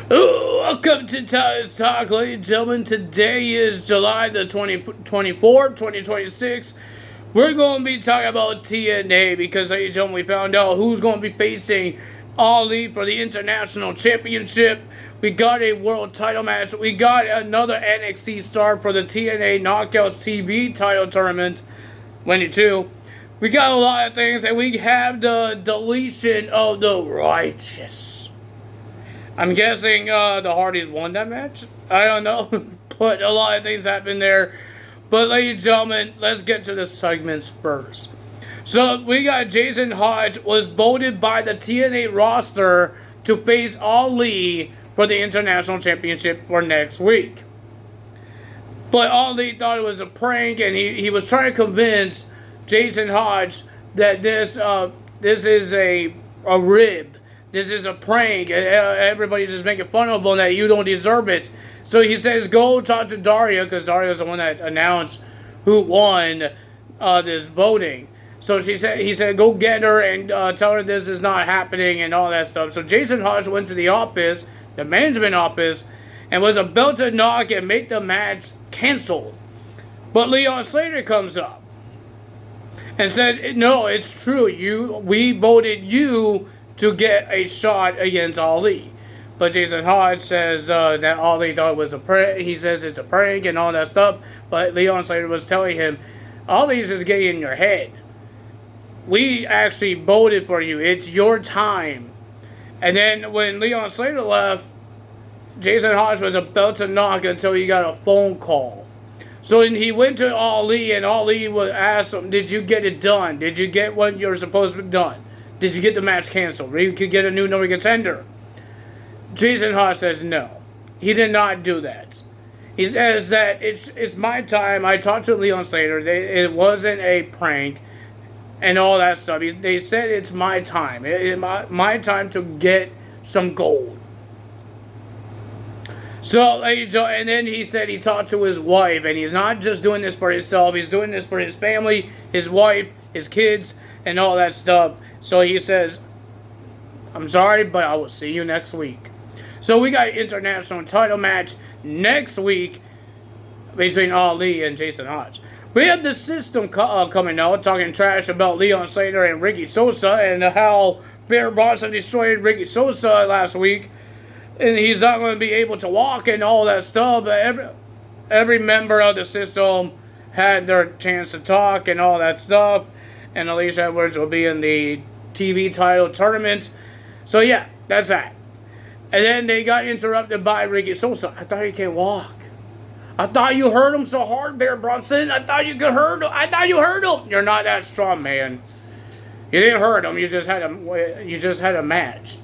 Welcome to Tyler's Talk, ladies and gentlemen. Today is July the 24th, 2026. We're going to be talking about TNA because, ladies and gentlemen, we found out who's going to be facing Ali for the International Championship. We got a world title match. We got another NXT star for the TNA Knockouts TV title tournament. 22. We got a lot of things, and we have the deletion of the Righteous. I'm guessing the Hardys won that match. I don't know, but a lot of things happened there. But ladies and gentlemen, let's get to the segments first. So we got Jason Hodge was voted by the TNA roster to face Ali for the International Championship for next week. But Ali thought it was a prank, and he was trying to convince Jason Hodge that this is a rib. This is a prank, and everybody's just making fun of him that you don't deserve it. So he says, go talk to Daria, because Daria's the one that announced who won this voting. So he said, go get her and tell her this is not happening and all that stuff. So Jason Hodge went to the office, the management office, and was about to knock and make the match canceled. But Leon Slater comes up and said, no, it's true. We voted you to get a shot against Ali. But Jason Hodge says that Ali thought it was a prank. He says it's a prank and all that stuff. But Leon Slater was telling him, Ali's just getting in your head. We actually voted for you. It's your time. And then when Leon Slater left, Jason Hodge was about to knock until he got a phone call. So he went to Ali, and Ali would ask him, did you get it done? Did you get what you're supposed to be done? Did you get the match canceled? You could get a new number contender. Jason Hodge says no. He did not do that. He says that it's my time. I talked to Leon Slater. It wasn't a prank and all that stuff. They said it's my time. My time to get some gold. So, and then he said he talked to his wife, and he's not just doing this for himself. He's doing this for his family, his wife, his kids, and all that stuff. So he says, I'm sorry, but I will see you next week. So we got an international title match next week between Ali and Jason Hodge. We have the system coming out, talking trash about Leon Slater and Ricky Sosa, and how Bear Bronson destroyed Ricky Sosa last week, and he's not going to be able to walk and all that stuff. But every member of the system had their chance to talk and all that stuff. And Alicia Edwards will be in the TV title tournament. So yeah, that's that. And then they got interrupted by Ricky Sosa. I thought he can't walk. I thought you hurt him so hard, Bear Bronson. I thought you could hurt him. I thought you hurt him. You're not that strong, man. You didn't hurt him. You just had a match.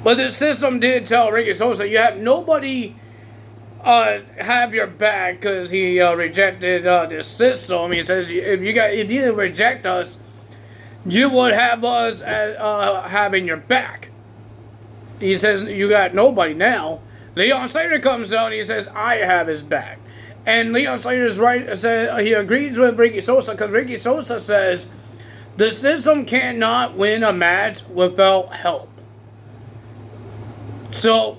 But the system did tell Ricky Sosa, you have nobody have your back, because he rejected this system. He says, if you didn't reject us, you would have us having your back. He says, you got nobody now. Leon Slater comes out and he says, I have his back. And Leon Slater's right, says he agrees with Ricky Sosa, because Ricky Sosa says the system cannot win a match without help. So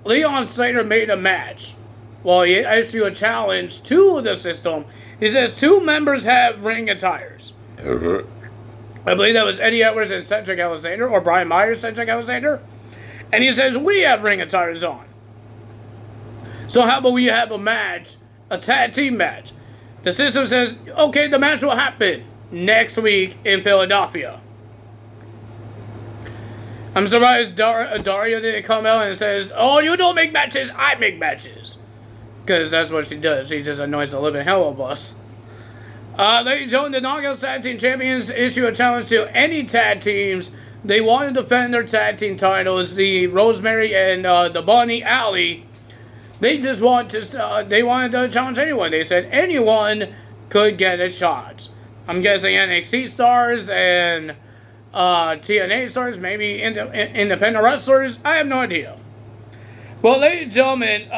Leon Slater made a match. Well, he issued a challenge to the system. He says 2 members have ring attires. I believe that was Eddie Edwards and Cedric Alexander, or Brian Myers, Cedric Alexander. And he says, we have ring attires on. So how about we have a match, a tag team match? The system says, okay, the match will happen next week in Philadelphia. I'm surprised Daria didn't come out and says, oh, you don't make matches, I make matches. Because that's what she does. She just annoys the living hell of us. Ladies and gentlemen, the Knockouts Tag Team Champions issue a challenge to any tag teams. They want to defend their tag team titles. The Rosemary and the Bonnie Alley. They just want to, they wanted to challenge anyone. They said anyone could get a shot. I'm guessing NXT stars and TNA stars, maybe independent wrestlers. I have no idea. Well, ladies and gentlemen,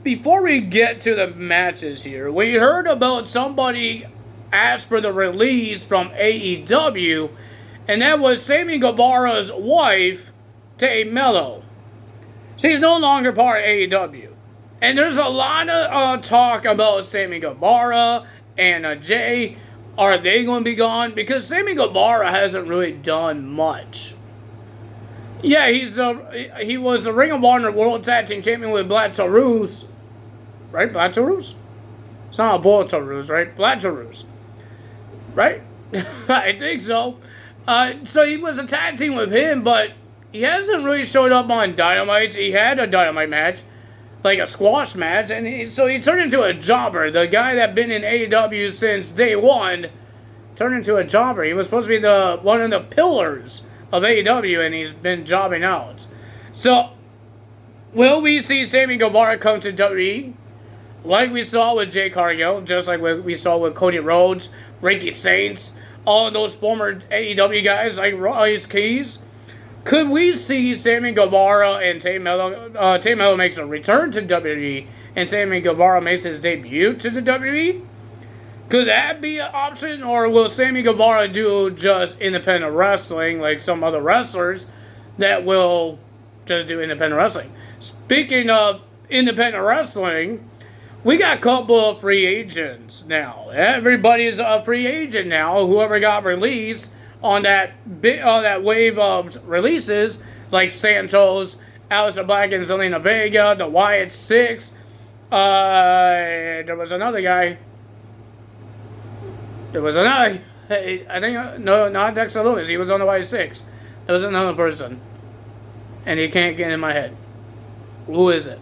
before we get to the matches here, we heard about somebody asked for the release from AEW, and that was Sammy Guevara's wife, Tay Mello. She's no longer part of AEW. And there's a lot of talk about Sammy Guevara and Jay. Are they going to be gone? Because Sammy Guevara hasn't really done much. Yeah, he was the Ring of Honor World Tag Team Champion with Black Taurus. Right? Black Taurus? It's not a Bull Taurus, right? Black Taurus. Right? I think so. So he was a tag team with him, but he hasn't really showed up on Dynamite. He had a Dynamite match, like a squash match, and so he turned into a jobber. The guy that been in AEW since day one turned into a jobber. He was supposed to be one of the pillars of AEW, and he's been jobbing out. So, will we see Sammy Guevara come to WWE? Like we saw with Jay Cargill, just like we saw with Cody Rhodes, Ricky Saints, all of those former AEW guys like Ice Keys. Could we see Sammy Guevara and Tay Mello? Tay Mello makes a return to WWE, and Sammy Guevara makes his debut to the WWE? Could that be an option, or will Sammy Guevara do just independent wrestling like some other wrestlers that will just do independent wrestling? Speaking of independent wrestling, we got a couple of free agents now. Everybody's a free agent now. Whoever got released on that wave of releases, like Santos, Aleister Black, and Zelina Vega, the Wyatt Six. There was another guy. I think, no, not Dexter Lewis. He was on the Wyatt Six. There was another person. And he can't get in my head. Who is it?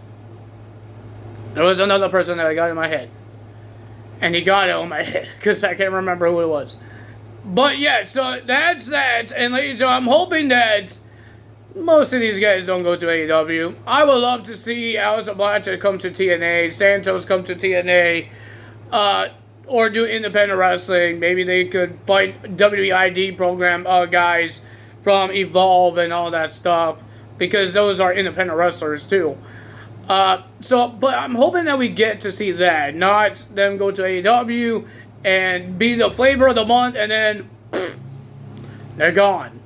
There was another person that I got in my head. And he got it on my head, because I can't remember who it was. But yeah, so that's that. And ladies and gentlemen, I'm hoping that most of these guys don't go to AEW. I would love to see Aleister Black come to TNA, Santos come to TNA, or do independent wrestling. Maybe they could fight WID program guys from Evolve and all that stuff, because those are independent wrestlers too. But I'm hoping that we get to see that, not them go to AEW and be the flavor of the month, and then they're gone.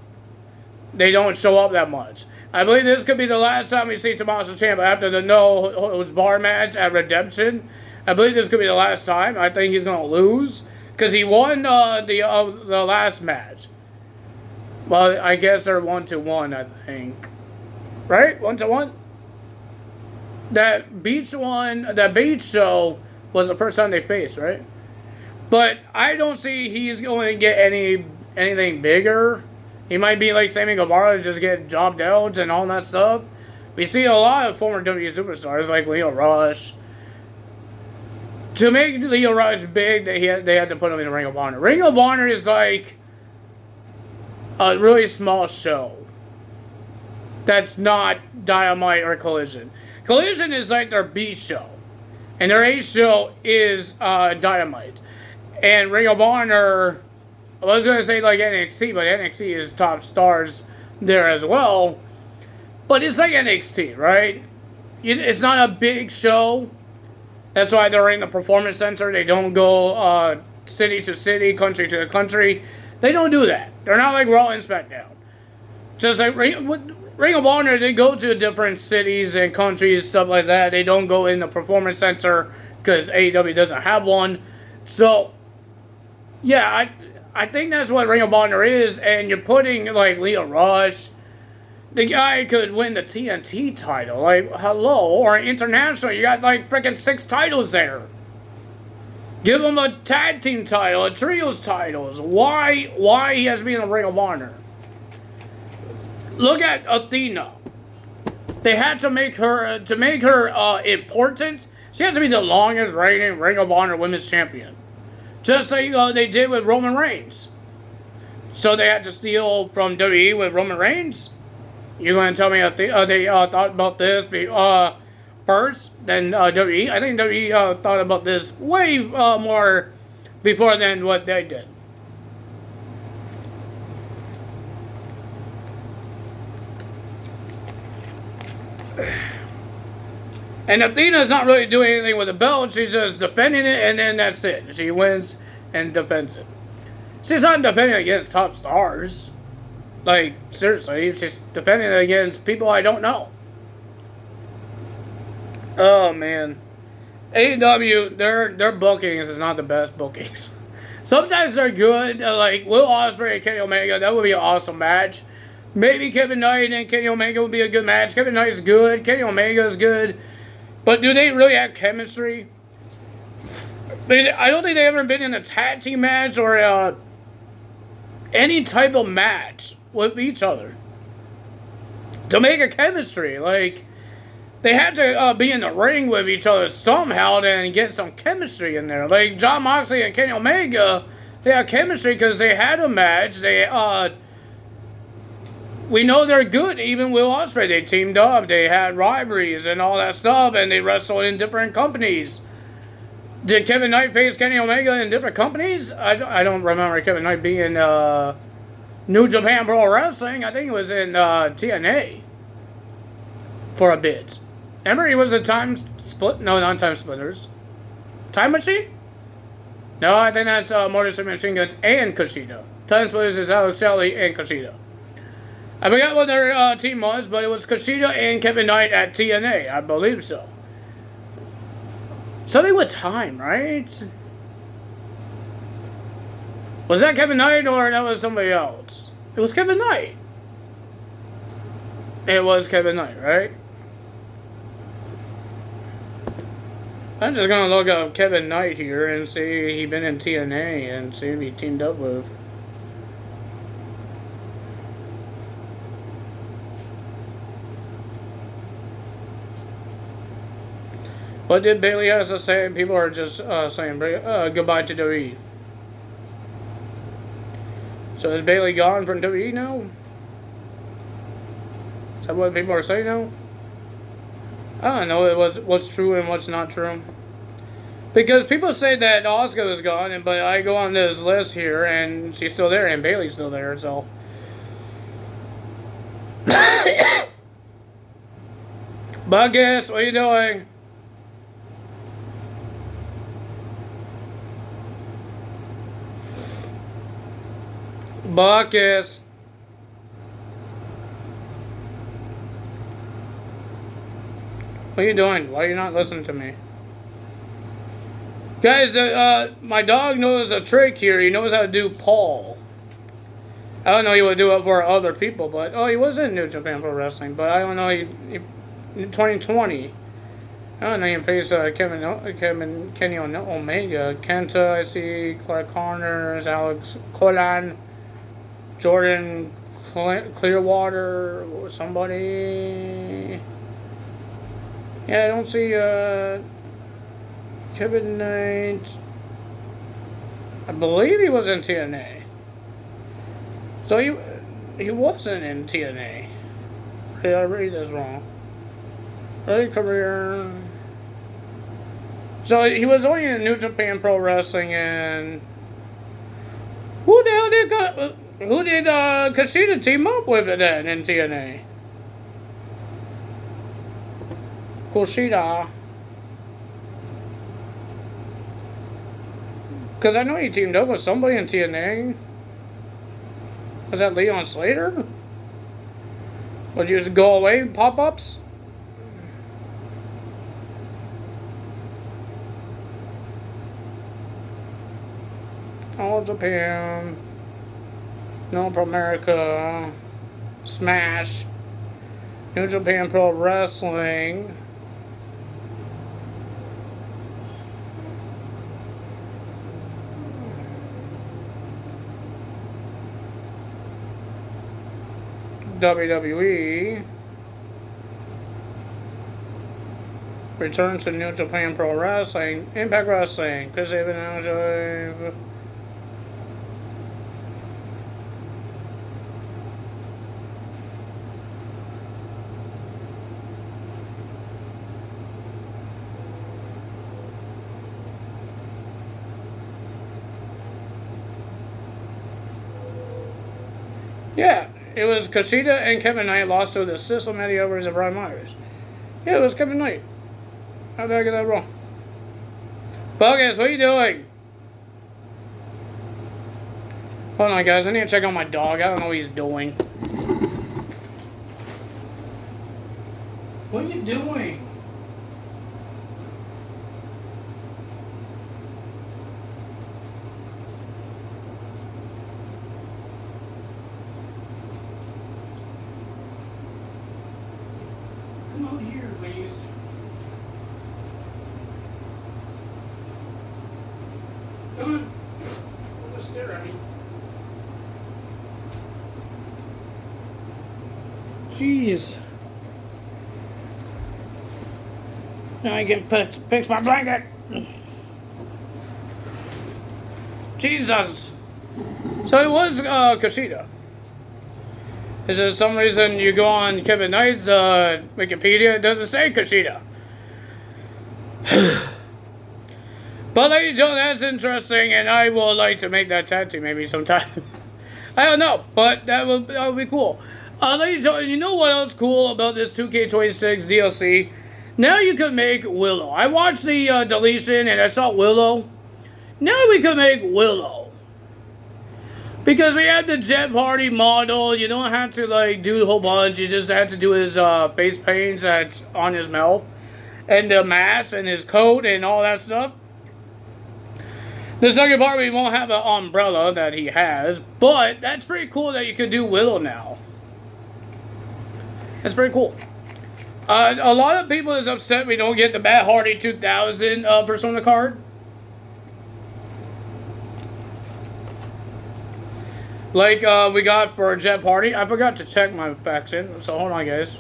They don't show up that much. I believe this could be the last time we see Tommaso Ciampa after the no holds bar match at Redemption. I believe this could be the last time. I think he's gonna lose because he won the last match. Well, I guess they're 1-1. I think, right? 1-1. That beach show was the first time they faced, right? But I don't see he's going to get anything bigger. He might be like Sammy Guevara, just get jobbed out and all that stuff. We see a lot of former WWE superstars like Leo Rush. To make Leo Rush big, they had to put him in the Ring of Honor. Ring of Honor is like a really small show. That's not Dynamite or Collision. Collision is like their B show. And their A show is Dynamite. And Ring of Honor, I was going to say like NXT, but NXT is top stars there as well. But it's like NXT, right? It's not a big show. That's why they're in the Performance Center. They don't go city to city, country to country. They don't do that. They're not like Raw and SmackDown. Just like Ring of Honor, they go to different cities and countries, stuff like that. They don't go in the Performance Center because AEW doesn't have one. So, yeah, I think that's what Ring of Honor is. And you're putting, like, Leo Rush. The guy could win the TNT title. Like, hello. Or international. You got, like, freaking 6 titles there. Give him a tag team title, a trios titles. Why he has to be in the Ring of Honor? Look at Athena. They had to make her important. She has to be the longest reigning Ring of Honor Women's Champion. Just like they did with Roman Reigns. So they had to steal from WWE with Roman Reigns? You're going to tell me they thought about this first than WWE? I think WWE thought about this way more before than what they did. And Athena's not really doing anything with the belt. She's just defending it, and then that's it. She wins and defends it. She's not defending against top stars. Like, seriously, she's defending against people I don't know. Oh, man. AEW, their bookings is not the best bookings. Sometimes they're good, like Will Ospreay and Kenny Omega. That would be an awesome match. Maybe Kevin Knight and Kenny Omega would be a good match. Kevin Knight's good. Kenny Omega is good. But do they really have chemistry? I don't think they've ever been in a tag team match or any type of match with each other to make a chemistry. Like, they had to be in the ring with each other somehow and get some chemistry in there. Like, Jon Moxley and Kenny Omega, they had chemistry because they had a match. We know they're good. Even Will Ospreay, they teamed up. They had rivalries and all that stuff, and they wrestled in different companies. Did Kevin Knight face Kenny Omega in different companies? I don't remember Kevin Knight being New Japan Pro Wrestling. I think it was in TNA for a bit. Remember, he was a time split? No, not time splitters. Time Machine? No, I think that's Motor City Machine Guns and Kushida. Time splitters is Alex Shelley and Kushida. I forgot what their team was, but it was Kushida and Kevin Knight at TNA. I believe so. Something with time, right? Was that Kevin Knight or that was somebody else? It was Kevin Knight. It was Kevin Knight, right? I'm just gonna look up Kevin Knight here and see he been in TNA and see if he teamed up with. What did Bailey have to say? People are just saying goodbye to WWE. So is Bailey gone from WWE now? Is that what people are saying now? I don't know what's true and what's not true. Because people say that Asuka is gone, but I go on this list here and she's still there and Bailey's still there, so. Buckus, what are you doing? Buckus. What are you doing? Why are you not listening to me? Guys, my dog knows a trick here. He knows how to do Paul. I don't know he would do it for other people, but... Oh, he was in New Japan Pro Wrestling, but I don't know, in 2020. I don't know, he faced Kenny Omega, Kenta, I see, Clark Connors, Alex Colan, Jordan Clearwater, or somebody... Yeah, I don't see Kevin Knight. I believe he was in TNA. So he wasn't in TNA. Did I read this wrong? Early career. So he was only in New Japan Pro Wrestling, and who the hell did Kushida team up with then in TNA? Kushida. Because I know he teamed up with somebody in TNA. Was that Leon Slater? Would you just go away, pop-ups? All Japan. North America. Smash. New Japan Pro Wrestling. WWE. Return to New Japan Pro Wrestling. Impact Wrestling. Chris Evans. Yeah. It was Kushida and Kevin Knight lost to the Cincinnati Overs of Brian Myers. Yeah, it was Kevin Knight. How did I get that wrong? Bogus, what are you doing? Hold on, guys. I need to check on my dog. I don't know what he's doing. What are you doing? Come out here, please. Come on. Don't stare at me. Jeez. Now I can fix my blanket. Jesus. So it was Kushida. Is there some reason you go on Kevin Knight's Wikipedia, it doesn't say Kushida. But ladies and gentlemen, that's interesting, and I would like to make that tattoo maybe sometime. I don't know, but that would be cool. Ladies and gentlemen, you know what else cool about this 2K26 DLC? Now you could make Willow. I watched the deletion and I saw Willow. Now we could make Willow. Because we have the Jet Party model. You don't have to like do the whole bunch. You just have to do his face paints that's on his mouth. And the mask and his coat and all that stuff. The second part, we won't have an umbrella that he has. But that's pretty cool that you could do Willow now. That's pretty cool. A lot of people is upset we don't get the Matt Hardy 2000 Persona card. Like we got for Jet Party. I forgot to check my faction, so hold on, guys.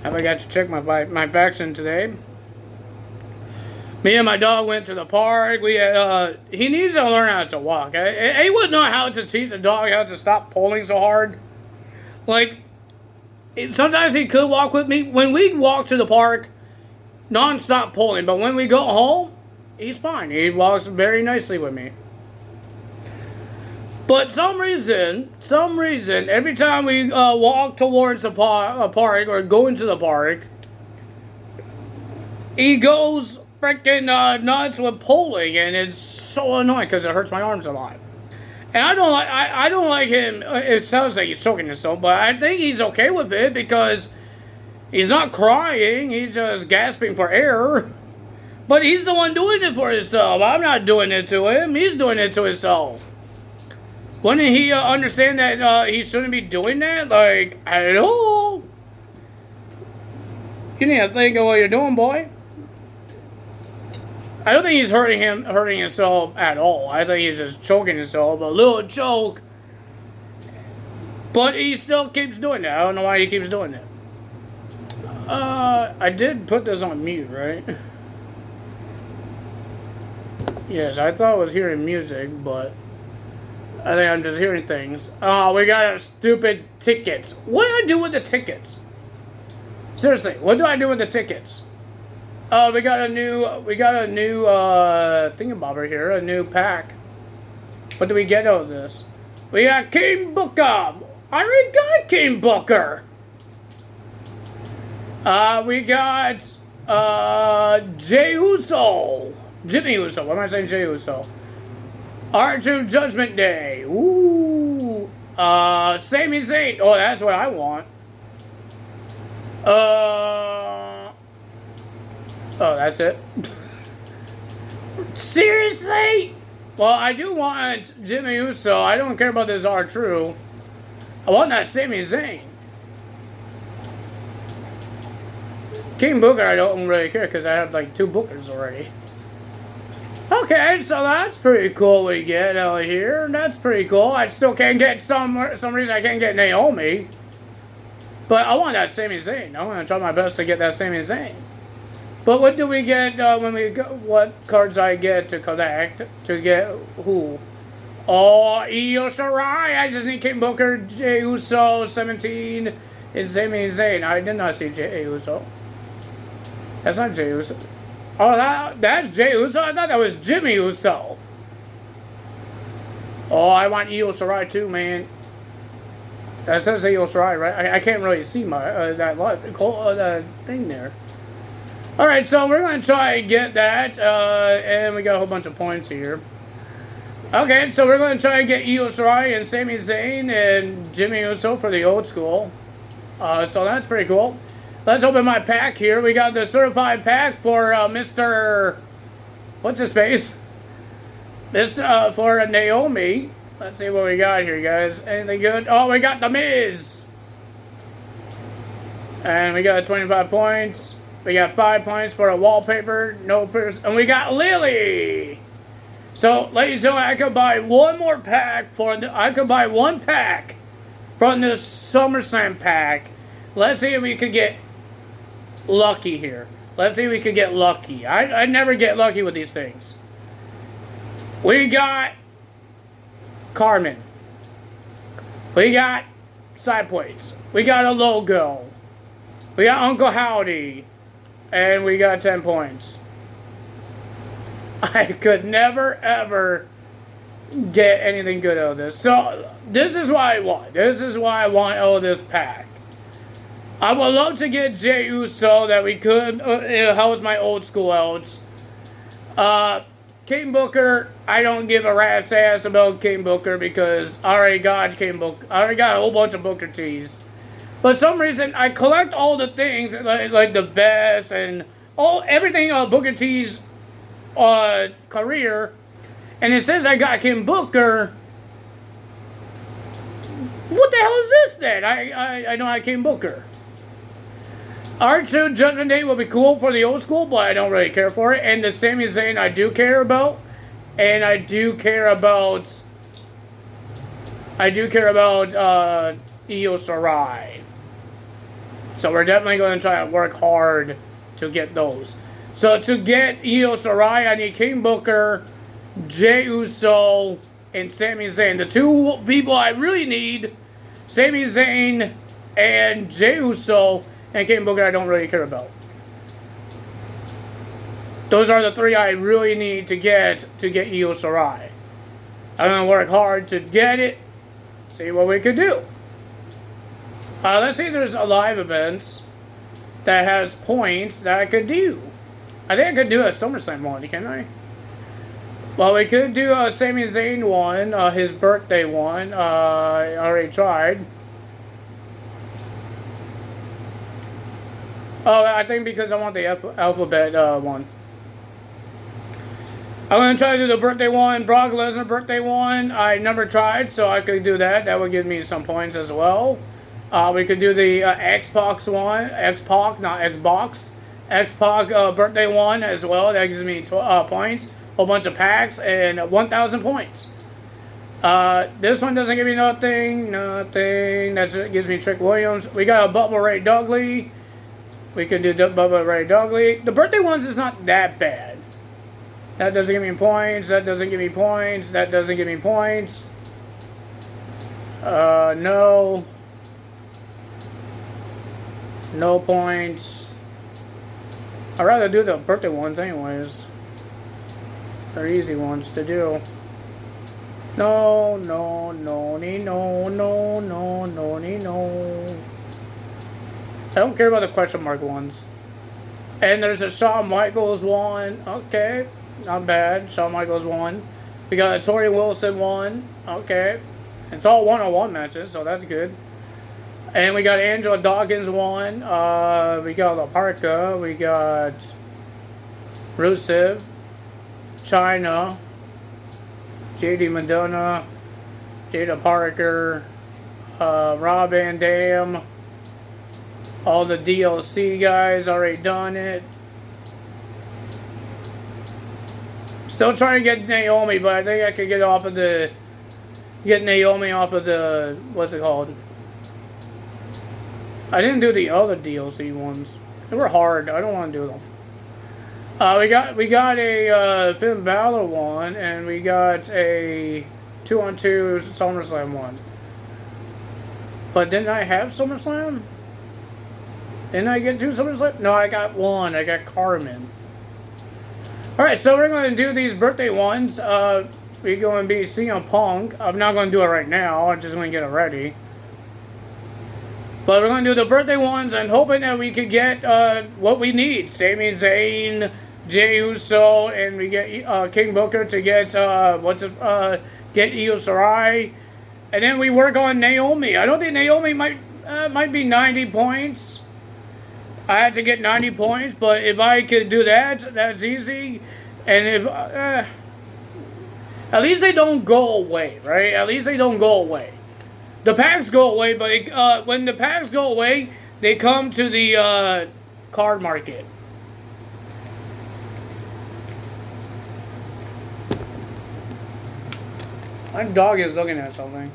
I forgot to check my faction today. Me and my dog went to the park. He needs to learn how to walk. He wouldn't know how to teach a dog how to stop pulling so hard. Like, sometimes he could walk with me. When we walk to the park, non-stop pulling. But when we go home, he's fine. He walks very nicely with me. But some reason, every time we walk towards a park or go into the park, he goes freaking nuts with pulling, and it's so annoying because it hurts my arms a lot. And I don't like him. It sounds like he's choking himself, but I think he's okay with it because he's not crying. He's just gasping for air. But he's the one doing it for himself. I'm not doing it to him. He's doing it to himself. Wouldn't he understand that he shouldn't be doing that? Like, I don't know. You need to think of what you're doing, boy. I don't think he's hurting himself at all. I think he's just choking himself, a little choke. But he still keeps doing that. I don't know why he keeps doing it. I did put this on mute, right? Yes, I thought I was hearing music, but I think I'm just hearing things. Oh, we got stupid tickets. What do I do with the tickets? Seriously, what do I do with the tickets? We got a new thingamabobber here, a new pack. What do we get out of this? We got King Booker. I already got King Booker. We got Jey Uso. Jimmy Uso. What am I saying? Jey Uso. R2 Judgment Day. Ooh. Sami Zayn. Oh, that's what I want. Oh, that's it? Seriously? Well, I do want Jimmy Uso. I don't care about this R-True. I want that Sami Zayn. King Booker, I don't really care because I have like 2 Bookers already. Okay, so that's pretty cool we get out here. That's pretty cool. I still can't get some reason I can't get Naomi. But I want that Sami Zayn. I'm going to try my best to get that Sami Zayn. But what do we get when we go? What cards I get to collect to get who? Oh, Io Shirai. I just need King Booker, Jey Uso, 17, and Sami Zayn. I did not see Jey Uso. That's not Jey Uso. Oh, that's Jey Uso. I thought that was Jimmy Uso. Oh, I want Io Shirai too, man. That says Io Shirai, right? I can't really see my that thing there. Alright, so we're going to try and get that, and we got a whole bunch of points here. Okay, so we're going to try to get Io Shirai and Sami Zayn and Jimmy Uso for the old school. So that's pretty cool. Let's open my pack here. We got the certified pack for Mr. What's his face? This for Naomi. Let's see what we got here, guys. Anything good? Oh, we got The Miz. And we got 25 points. We got 5 points for a wallpaper. No person. And we got Lily. So, ladies and gentlemen, I could buy one more pack I could buy one pack from this SummerSlam pack. Let's see if we could get lucky here. Let's see if we could get lucky. I never get lucky with these things. We got Carmen. We got side plates. We got a logo. We got Uncle Howdy. And we got 10 points. I could never, ever get anything good out of this. So, this is why I want. This is why I want out of this pack. I would love to get Jey Uso that we could. How was my old school outs? King Booker, I don't give a rat's ass about King Booker because I already got King Booker. I already got a whole bunch of Booker tees. But for some reason, I collect all the things, like the best and everything Booker T's career, and it says I got King Booker. What the hell is this then? I know I King Booker. R2 Judgment Day will be cool for the old school, but I don't really care for it. And the Sami Zayn I do care about, and I do care about Io Shirai. So we're definitely going to try to work hard to get those. So to get Io Shirai, I need King Booker, Jey Uso, and Sami Zayn. The two people I really need, Sami Zayn and Jey Uso, and King Booker I don't really care about. Those are the three I really need to get Io Shirai. I'm going to work hard to get it, see what we can do. Let's see if there's a live events that has points that I could do. I think I could do a SummerSlam one, can't I? Well, we could do a Sami Zayn one, his birthday one. I already tried. Oh, I think because I want the alphabet one. I'm going to try to do the birthday one, Brock Lesnar birthday one. I never tried, so I could do that. That would give me some points as well. We could do the Xbox one. X-Pac, not Xbox. X-Pac birthday one as well. That gives me points. Whole bunch of packs and 1,000 points. This one doesn't give me nothing. Nothing. That gives me Trick Williams. We got a Bubba Ray Dudley. We could do Bubba Ray Dudley. The birthday ones is not that bad. That doesn't give me points. That doesn't give me points. That doesn't give me points. No. No points. I'd rather do the birthday ones anyways. They're easy ones to do. No, no, no, no, no, no, no, no. I don't care about the question mark ones. And there's a Shawn Michaels one. Okay, not bad. Shawn Michaels one. We got a Tori Wilson one. Okay. It's all one-on-one matches, so that's good. And we got Angela Dawkins one. We got La Parka. We got Rusev. China. JD Madonna. Jada Parker. Rob Van Dam. All the DLC guys already done it. Still trying to get Naomi, but I think I could get Naomi off of the, what's it called? I didn't do the other DLC ones. They were hard. I don't want to do them. We got a Finn Balor one, and we got a 2-on-2 SummerSlam one. But didn't I have SummerSlam? Didn't I get 2 SummerSlam? No, I got 1. I got Carmen. Alright, so we're going to do these birthday ones. We're going to be CM Punk. I'm not going to do it right now. I'm just going to get it ready. But we're going to do the birthday ones and hoping that we could get what we need. Sami Zayn, Jey Uso, and we get King Booker to get get Io Shirai, and then we work on Naomi. I don't think Naomi might be 90 points. I had to get 90 points, but if I could do that, that's easy. And if at least they don't go away, right? At least they don't go away. The packs go away, but when the packs go away, they come to the card market. My dog is looking at something.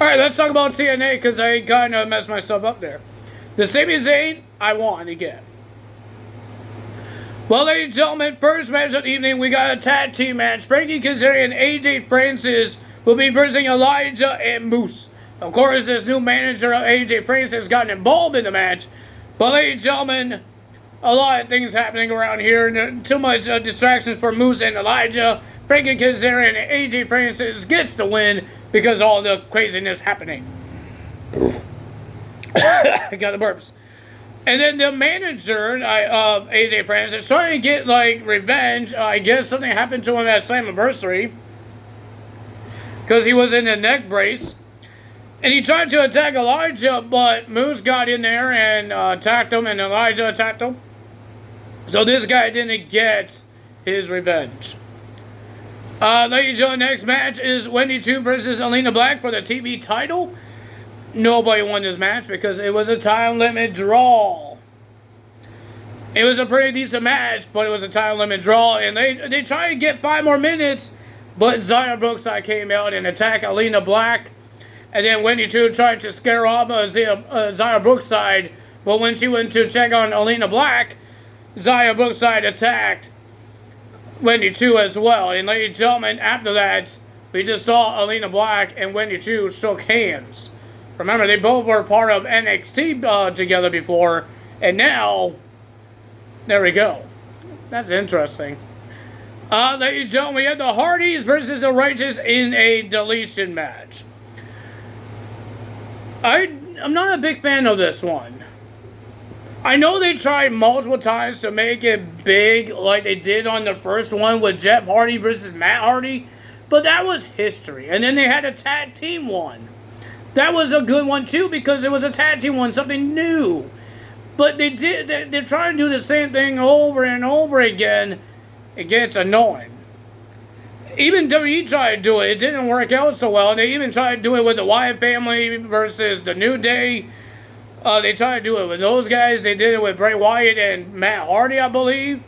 Alright, let's talk about TNA, because I kind of messed myself up there. The Sami Zayn, I want again. Well, ladies and gentlemen, first match of the evening, we got a tag team match. Frankie Kazarian and AJ Francis will be versing Elijah and Moose. Of course, this new manager of AJ Francis has gotten involved in the match. But, ladies and gentlemen, a lot of things happening around here. Too much distractions for Moose and Elijah. Frankie Kazarian and AJ Francis gets the win because of all the craziness happening. I got the burps. And then the manager, AJ Francis, trying to get, like, revenge. I guess something happened to him at Slammiversary, because he was in a neck brace. And he tried to attack Elijah, but Moose got in there and attacked him, and Elijah attacked him. So this guy didn't get his revenge. Ladies and gentlemen, next match is Wendy Chu versus Alina Black for the TV title. Nobody won this match because it was a time limit draw. It was a pretty decent match, but it was a time limit draw, and they tried to get 5 more minutes, but Xia Brookside came out and attacked Alina Black, and then Wendy Chu tried to scare off Xia Brookside, but when she went to check on Alina Black, Xia Brookside attacked Wendy Chu as well. And ladies and gentlemen, after that, we just saw Alina Black and Wendy Chu shook hands. Remember, they both were part of NXT together before, and now, there we go. That's interesting. Ladies and gentlemen, we have the Hardys versus the Righteous in a deletion match. I'm not a big fan of this one. I know they tried multiple times to make it big like they did on the first one with Jeff Hardy versus Matt Hardy, but that was history. And then they had a tag team one. That was a good one too because it was a tag team one, something new. But they're trying to do the same thing over and over again. It gets annoying. Even WWE tried to do it. It didn't work out so well. They even tried to do it with the Wyatt family versus the New Day. They tried to do it with those guys. They did it with Bray Wyatt and Matt Hardy, I believe.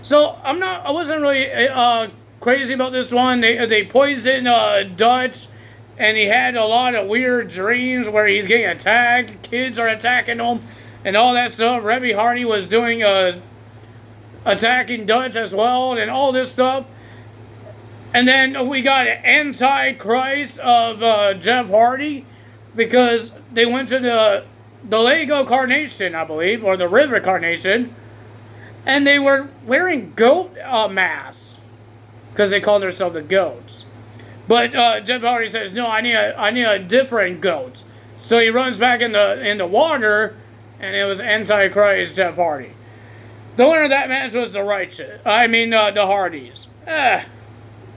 So I wasn't really crazy about this one. They poisoned Dutch, and he had a lot of weird dreams where he's getting attacked. Kids are attacking him, and all that stuff. Reby Hardy was doing attacking Dutch as well, and all this stuff. And then we got an Antichrist of Jeff Hardy because they went to the Lego Carnation, I believe, or the River Carnation, and they were wearing goat masks because they called themselves the goats. But Jeff Hardy says, "No, I need a different goat." So he runs back in the water, and it was Antichrist Jeff Hardy. The winner of that match was the Hardys.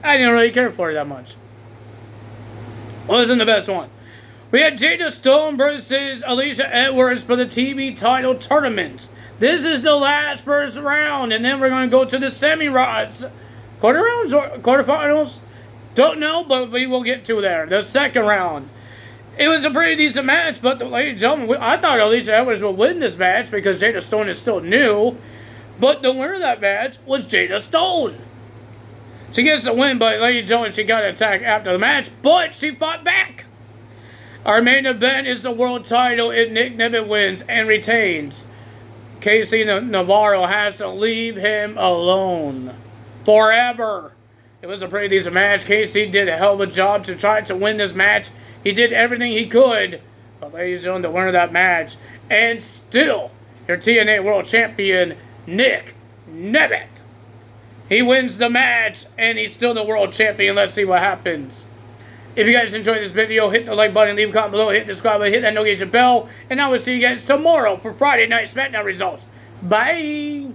I didn't really care for it that much. It wasn't the best one. We had Jada Stone versus Alicia Edwards for the TV title tournament. This is the last first round, and then we're going to go to the semi-rounds. Quarter rounds or quarterfinals? Don't know, but we will get to there. The second round. It was a pretty decent match, but ladies and gentlemen, I thought Alicia Edwards would win this match because Jada Stone is still new. But the winner of that match was Jada Stone. She gets the win, but ladies and gentlemen, she got attacked after the match, but she fought back. Our main event is the world title if Nick Niven wins and retains. Casey Navarro has to leave him alone forever. It was a pretty decent match. Casey did a hell of a job to try to win this match. He did everything he could. But ladies and gentlemen, the winner of that match, and still your TNA World Champion, Nick Niven. He wins the match, and he's still the world champion. Let's see what happens. If you guys enjoyed this video, hit the like button, leave a comment below, hit the subscribe button, hit that notification bell, and I will see you guys tomorrow for Friday Night SmackDown results. Bye.